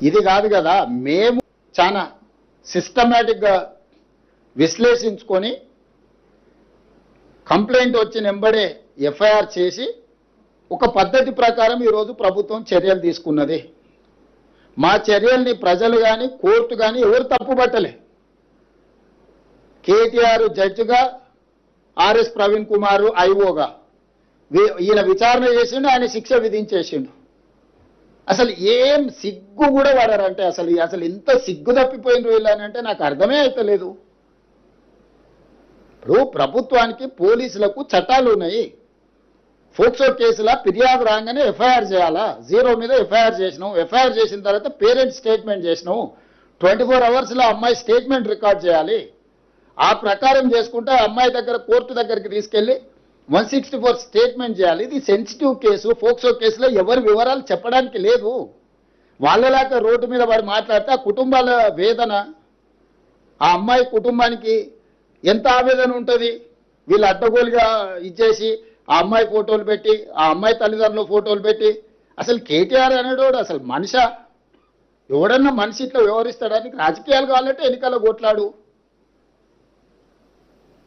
ఇది కాదు కదా, మేము చాలా సిస్టమేటిక్గా విశ్లేషించుకొని కంప్లైంట్ వచ్చిన వెంబడే ఎఫ్ఐఆర్ చేసి ఒక పద్ధతి ప్రకారం ఈరోజు ప్రభుత్వం చర్యలు తీసుకున్నది. మా చర్యల్ని ప్రజలు కానీ కోర్టు కానీ ఎవరు తప్పుపట్టలే. కేటీఆర్ జడ్జిగా, ఆర్ఎస్ ప్రవీణ్ కుమార్ ఐఓగా ఈయన విచారణ చేసిండు, ఆయన శిక్ష విధించేసిండు. అసలు ఏం సిగ్గు కూడా పడారంటే అసలు ఇంత సిగ్గు తప్పిపోయిన వీళ్ళనంటే నాకు అర్థమే అవుతలేదు. ఇప్పుడు ప్రభుత్వానికి పోలీసులకు చట్టాలు ఉన్నాయి. ఫోక్సో కేసులా ఫిర్యాదు రాగానే ఎఫ్ఐఆర్ చేయాలా? 0 మీద ఎఫ్ఐఆర్ చేసినావు. ఎఫ్ఐఆర్ చేసిన తర్వాత పేరెంట్ స్టేట్మెంట్ చేసినావు. 24 అవర్స్లో అమ్మాయి స్టేట్మెంట్ రికార్డ్ చేయాలి. ఆ ప్రకారం చేసుకుంటే అమ్మాయి దగ్గర కోర్టు దగ్గరికి తీసుకెళ్లి 164 స్టేట్మెంట్ చేయాలి. ఇది సెన్సిటివ్ కేసు. ఫోక్సో కేసులో ఎవరి వివరాలు చెప్పడానికి లేదు. వాళ్ళలాగా రోడ్డు మీద వాడు మాట్లాడితే ఆ కుటుంబాల వేదన, ఆ అమ్మాయి కుటుంబానికి ఎంత ఆవేదన ఉంటుంది. వీళ్ళు అడ్డగోలుగా ఇచ్చేసి ఆ అమ్మాయి ఫోటోలు పెట్టి, ఆ అమ్మాయి తల్లిదండ్రుల ఫోటోలు పెట్టి, అసలు కేటీఆర్ అనేటోడు అసలు మనిషా? ఎవడన్నా మనిషి ఇట్లా వ్యవహరిస్తాడానికి? రాజకీయాలు కావాలంటే ఎన్నికల్లో కొట్లాడు,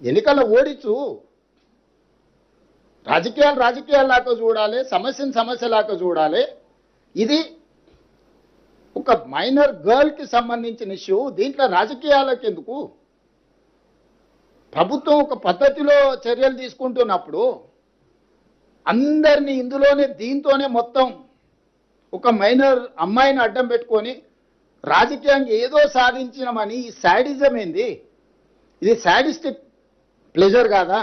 ఎన్నికల్లో ఓడించు. రాజకీయాల్లాగా చూడాలి, సమస్యను సమస్యలాగా చూడాలి. ఇది ఒక మైనర్ గర్ల్కి సంబంధించిన ఇష్యూ. దీంట్లో రాజకీయాలకు ఎందుకు? ప్రభుత్వం ఒక పద్ధతిలో చర్యలు తీసుకుంటున్నప్పుడు అందరినీ ఇందులోనే దీంతోనే మొత్తం ఒక మైనర్ అమ్మాయిని అడ్డం పెట్టుకొని రాజకీయంగా ఏదో సాధించినామని ఈ శాడిజం ఏంది? ఇది శాడిస్టిక్ ప్లెజర్ కాదా?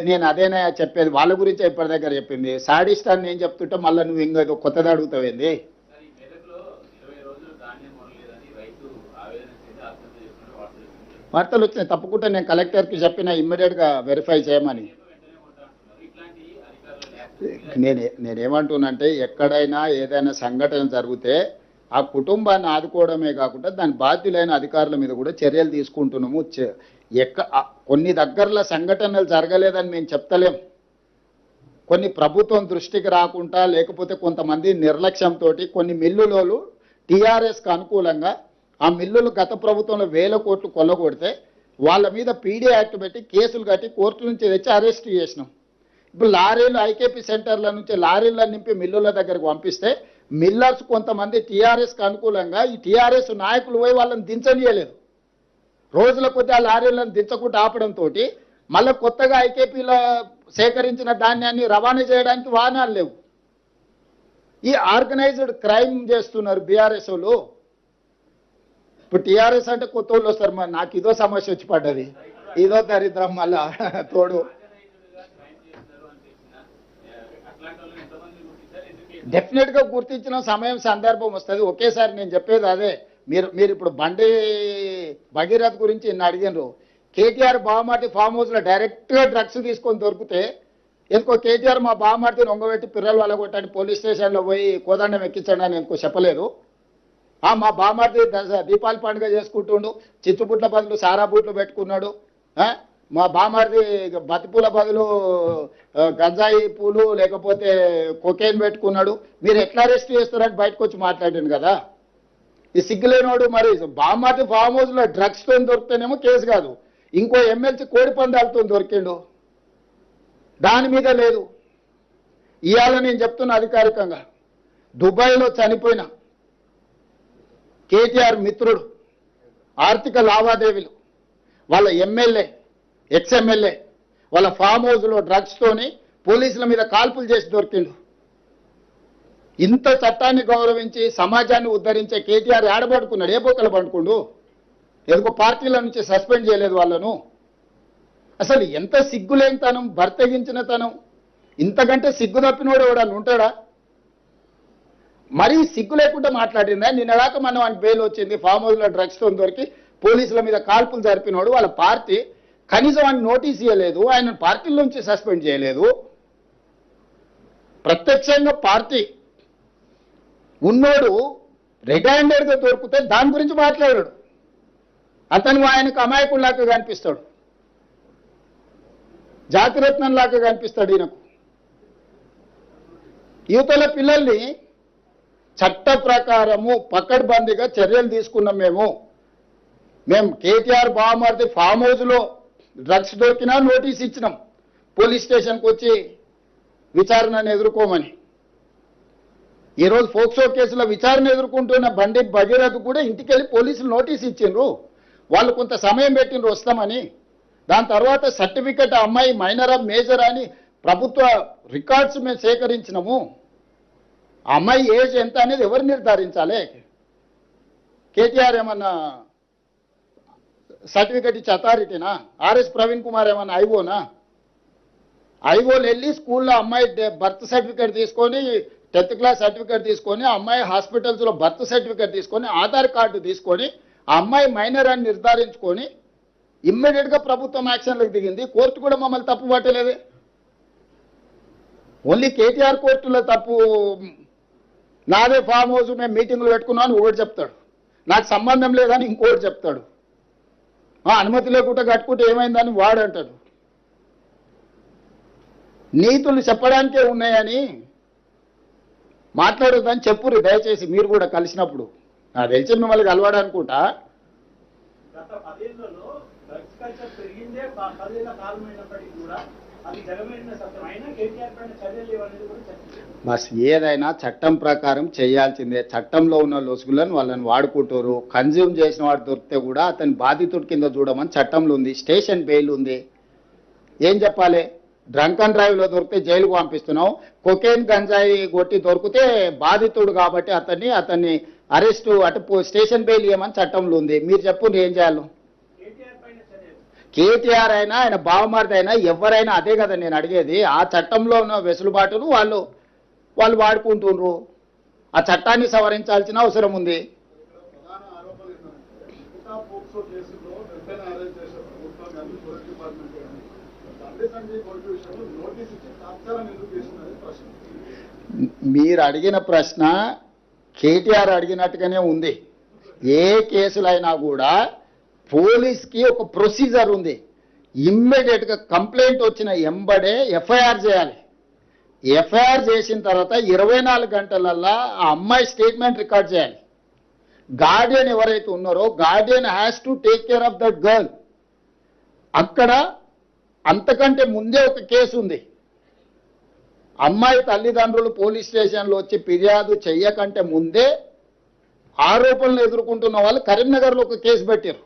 నేను అదేనా చెప్పేది, వాళ్ళ గురించి ఇప్పటి దగ్గర చెప్పింది. శాడిస్ట్ అని నేను చెప్తుంటే మళ్ళీ నువ్వు ఇంకా కొత్తది అడుగుతావేంది? వార్తలు వచ్చినాయి, తప్పకుండా నేను కలెక్టర్కి చెప్పిన ఇమ్మీడియట్గా వెరిఫై చేయమని. నేనేమంటున్నానంటే ఎక్కడైనా ఏదైనా సంఘటన జరిగితే ఆ కుటుంబాన్ని ఆదుకోవడమే కాకుండా దాని బాధ్యులైన అధికారుల మీద కూడా చర్యలు తీసుకుంటున్నాము. కొన్ని దగ్గరలో సంఘటనలు జరగలేదని మేము చెప్తలేం. కొన్ని ప్రభుత్వం దృష్టికి రాకుండా లేకపోతే కొంతమంది నిర్లక్ష్యంతో కొన్ని మిల్లులోలు టీఆర్ఎస్కి అనుకూలంగా ఆ మిల్లులు గత ప్రభుత్వంలో 1000 కోట్లు కొల్లగొడితే వాళ్ళ మీద పీడీ యాక్ట్ పెట్టి కేసులు కట్టి కోర్టు నుంచి తెచ్చి అరెస్ట్ చేసినాం. ఇప్పుడు లారీలు ఐకేపీ సెంటర్ల నుంచి లారీలను నింపి మిల్లుల దగ్గరకు పంపిస్తే మిల్లర్స్ కొంతమంది టీఆర్ఎస్కి అనుకూలంగా ఈ టీఆర్ఎస్ నాయకులు పోయి వాళ్ళని దించనీయలేదు. రోజుల కొద్ది ఆ లారీలను దించకుండా ఆపడంతో మళ్ళీ కొత్తగా ఐకేపీలో సేకరించిన ధాన్యాన్ని రవాణా చేయడానికి వాహనాలు లేవు. ఈ ఆర్గనైజ్డ్ క్రైమ్ చేస్తున్నారు బీఆర్ఎస్ వాళ్ళు. ఇప్పుడు టీఆర్ఎస్ అంటే కొత్త వాళ్ళు వస్తారు. మరి నాకు ఇదో సమస్య వచ్చి పడ్డది, ఇదో దరిద్రం మళ్ళా తోడు. డెఫినెట్గా గుర్తించిన సమయం సందర్భం వస్తుంది. ఒకేసారి నేను చెప్పేది అదే. మీరు ఇప్పుడు బండి భగీరథ్ గురించి నిన్న అడిగినారు. కేటీఆర్ బావమార్తి ఫామ్ హౌస్లో డైరెక్ట్గా డ్రగ్స్ తీసుకొని దొరికితే ఎందుకో కేటీఆర్ మా బావమార్తిని ఒంగబెట్టి పిల్లలు వాళ్ళగొట్టండి పోలీస్ స్టేషన్లో పోయి కోదండం ఎక్కించండి అని ఎందుకో చెప్పలేదు. మా బావమార్తి దీపావళి పండుగ చేసుకుంటుండు, చిచ్చుపుట్ల బదులు సారా బూట్లు పెట్టుకున్నాడు. మా బావమార్తి బతిపూల బదులు గంజాయి పూలు లేకపోతే కొకేన్ పెట్టుకున్నాడు. మీరు ఎట్లా అరెస్ట్ చేస్తారని బయటకు వచ్చి మాట్లాడాను కదా. ఈ సిగ్గులేనోడు మరి బావమార్తి ఫామ్ హౌస్లో డ్రగ్స్తో దొరికితేనేమో కేసు కాదు, ఇంకో ఎమ్మెల్సీ కోడి పందాలతో దొరికిండు, దాని మీద లేదు. ఇవాళ నేను చెప్తున్నా అధికారికంగా, దుబాయ్లో చనిపోయిన కేటీఆర్ మిత్రుడు ఆర్థిక లావాదేవీలు వాళ్ళ ఎమ్మెల్యే ఎక్స్ఎమ్మెల్యే వాళ్ళ ఫామ్ హౌస్లో డ్రగ్స్తోని పోలీసుల మీద కాల్పులు చేసి దొరికిండు. ఇంత చట్టాన్ని గౌరవించి సమాజాన్ని ఉద్ధరించే కేటీఆర్ ఏడబడుకున్నాడు, ఏ బొక్కలు పండుకుండు? ఎందుకో పార్టీల నుంచి సస్పెండ్ చేయలేదు వాళ్ళను. అసలు ఎంత సిగ్గులేని తనం, బర్తగించిన తనం. ఇంతకంటే సిగ్గు తప్పినోడు ఎవడన్నా ఉంటాడా? మరీ సిగ్గు లేకుండా మాట్లాడిందా? నిన్నదాకా మనం ఆయన బెయిల్ వచ్చింది, ఫామ్ హౌస్లో డ్రగ్స్తో దొరికి పోలీసుల మీద కాల్పులు జరిపినోడు వాళ్ళ పార్టీ కనీసం ఆయన నోటీస్ ఇవ్వలేదు, ఆయన పార్టీల నుంచి సస్పెండ్ చేయలేదు. ప్రత్యక్షంగా పార్టీ ఉన్నోడు రెడ్ హ్యాండెడ్గా దొరికితే దాని గురించి మాట్లాడాడు. అతను ఆయనకు అమాయకుల్లాగా కనిపిస్తాడు, జాతిరత్నంలాగా కనిపిస్తాడు ఈయనకు. యువతల పిల్లల్ని చట్ట ప్రకారము పకడ్బందీగా చర్యలు తీసుకున్నాం. మేము కేటీఆర్ బావమరిది ఫామ్ హౌస్లో డ్రగ్స్ దొరికినా నోటీస్ ఇచ్చినాం, పోలీస్ స్టేషన్కి వచ్చి విచారణను ఎదుర్కోమని. ఈరోజు ఫోక్సో కేసులో విచారణ ఎదుర్కొంటున్న బండి భగీరథ్ కూడా ఇంటికి వెళ్ళి పోలీసులు నోటీస్ ఇచ్చిండ్రు. వాళ్ళు కొంత సమయం పెట్టిండ్రు వస్తామని. దాని తర్వాత సర్టిఫికెట్ అమ్మాయి మైనరా మేజర్ అని ప్రభుత్వ రికార్డ్స్ మేము సేకరించినాము. ఆ అమ్మాయి ఏజ్ ఎంత అనేది ఎవరు నిర్ధారించాలి? కేటీఆర్ ఏమన్నా సర్టిఫికెట్ ఇచ్చే అథారిటీనా? ఆర్ఎస్ ప్రవీణ్ కుమార్ ఏమన్నా ఐఓనా? ఐఓలు వెళ్ళి స్కూల్లో అమ్మాయి బర్త్ సర్టిఫికేట్ తీసుకొని 10th క్లాస్ సర్టిఫికేట్ తీసుకొని అమ్మాయి హాస్పిటల్స్లో బర్త్ సర్టిఫికేట్ తీసుకొని ఆధార్ కార్డు తీసుకొని ఆ అమ్మాయి మైనర్ అని నిర్ధారించుకొని ఇమ్మీడియట్గా ప్రభుత్వం యాక్షన్లకు దిగింది. కోర్టు కూడా మమ్మల్ని తప్పు పట్టలేదే. ఓన్లీ కేటీఆర్ కోర్టులో తప్పు. నాదే ఫామ్ హౌస్ మేము మీటింగ్లు పెట్టుకున్నాను ఒకటి చెప్తాడు, నాకు సంబంధం లేదని ఇంకోటి చెప్తాడు, అనుమతి లేకుండా కట్టుకుంటే ఏమైందని వాడు అంటాడు. నీతులు చెప్పడానికే ఉన్నాయని మాట్లాడొద్దని చెప్పురు దయచేసి మీరు కూడా కలిసినప్పుడు. నాకు తెలిసి మిమ్మల్ని కలవాడనుకుంటా. బస్ ఏదైనా చట్టం ప్రకారం చేయాల్సిందే. చట్టంలో ఉన్న లొసుగులను వాళ్ళని వాడుకుంటారు. కన్జ్యూమ్ చేసిన వాడు దొరికితే కూడా అతని బాధితుడి కింద చూడమని చట్టంలో ఉంది. స్టేషన్ బెయిల్ ఉంది. ఏం చెప్పాలి? డ్రంక్ అండ్ డ్రైవ్లో దొరికితే జైలుకు పంపిస్తున్నాం. కొకేన్ గంజాయి కొట్టి దొరికితే బాధితుడు కాబట్టి అతన్ని అరెస్టు అటు స్టేషన్ బెయిల్ ఇవ్వమని చట్టంలో ఉంది. మీరు చెప్పండి ఏం చేయాలి? కేటీఆర్ అయినా ఆయన బావమరిది అయినా ఎవరైనా అదే కదా నేను అడిగేది. ఆ చట్టంలో ఉన్న వెసులుబాటును వాళ్ళు వాడుకుంటున్నారు. ఆ చట్టాన్ని సవరించాల్సిన అవసరం ఉంది. మీరు అడిగిన ప్రశ్న కేటీఆర్ అడిగినట్టుగానే ఉంది. ఏ కేసులైనా కూడా పోలీస్కి ఒక ప్రొసీజర్ ఉంది. ఇమ్మీడియట్గా కంప్లైంట్ వచ్చిన ఎంబడే ఎఫ్ఐఆర్ చేయాలి. ఎఫ్ఐఆర్ చేసిన తర్వాత 24 గంటలల్లా ఆ అమ్మాయి స్టేట్మెంట్ రికార్డ్ చేయాలి. గార్డియన్ ఎవరైతే ఉన్నారో Guardian has to take care of that girl. అక్కడ అంతకంటే ముందే ఒక కేసు ఉంది. అమ్మాయి తల్లిదండ్రులు పోలీస్ స్టేషన్లో వచ్చి ఫిర్యాదు చెయ్యకంటే ముందే ఆరోపణలు ఎదుర్కొంటున్న వాళ్ళు కరీంనగర్లో ఒక కేసు పెట్టారు.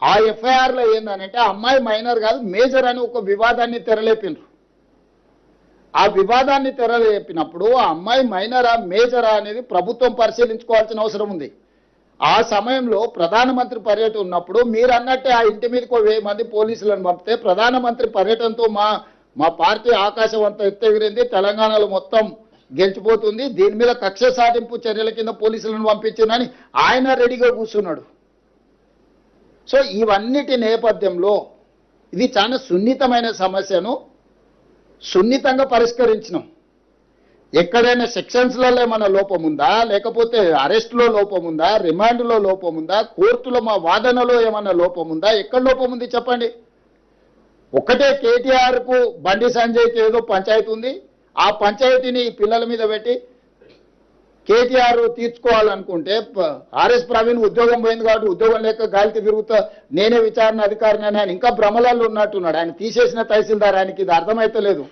ఆ ఎఫ్ఐఆర్లో ఏందనంటే అమ్మాయి మైనర్ కాదు మేజర్ అని ఒక వివాదాన్ని తెరలేపినారు. ఆ వివాదాన్ని తెరలేపినప్పుడు ఆ అమ్మాయి మైనరా మేజరా అనేది ప్రభుత్వం పరిశీలించుకోవాల్సిన అవసరం ఉంది. ఆ సమయంలో ప్రధానమంత్రి పర్యటన ఉన్నప్పుడు మీరు అన్నట్టే ఆ ఇంటి మీదకి 1000 మంది పోలీసులను పంపితే ప్రధానమంత్రి పర్యటనతో మా పార్టీ ఆకాశం అంతా ఎత్తెగిరింది, తెలంగాణలో మొత్తం గెలిచిపోతుంది, దీని మీద కక్ష సాధింపు చర్యల కింద పోలీసులను పంపించిందని ఆయన రెడీగా కూర్చున్నాడు. సో ఇవన్నిటి నేపథ్యంలో ఇది చాలా సున్నితమైన సమస్యను సున్నితంగా పరిష్కరించినాం. ఎక్కడైనా సెక్షన్స్లలో ఏమైనా లోపం ఉందా, లేకపోతే అరెస్టులో లోపం ఉందా, రిమాండ్లో లోపం ఉందా, కోర్టులో మా వాదనలో ఏమైనా లోపం ఉందా, ఎక్కడ లోపం ఉంది చెప్పండి. ఒకటే కేటీఆర్కు బండి సంజయ్కి ఏదో పంచాయతీ ఉంది. ఆ పంచాయతీని పిల్లల మీద పెట్టి కేటీఆర్ తీర్చుకోవాలనుకుంటే ఆర్ఎస్ ప్రవీణ్ ఉద్యోగం పోయింది కాబట్టి ఉద్యోగం లేక గాలికి తిరుగుతా నేనే విచారణ అధికారిని అని ఆయన ఇంకా భ్రమలలో ఉన్నట్టున్నాడు. ఆయన తీసేసిన తహసీల్దార్ ఆయనకి ఇది అర్థమైతలేదు.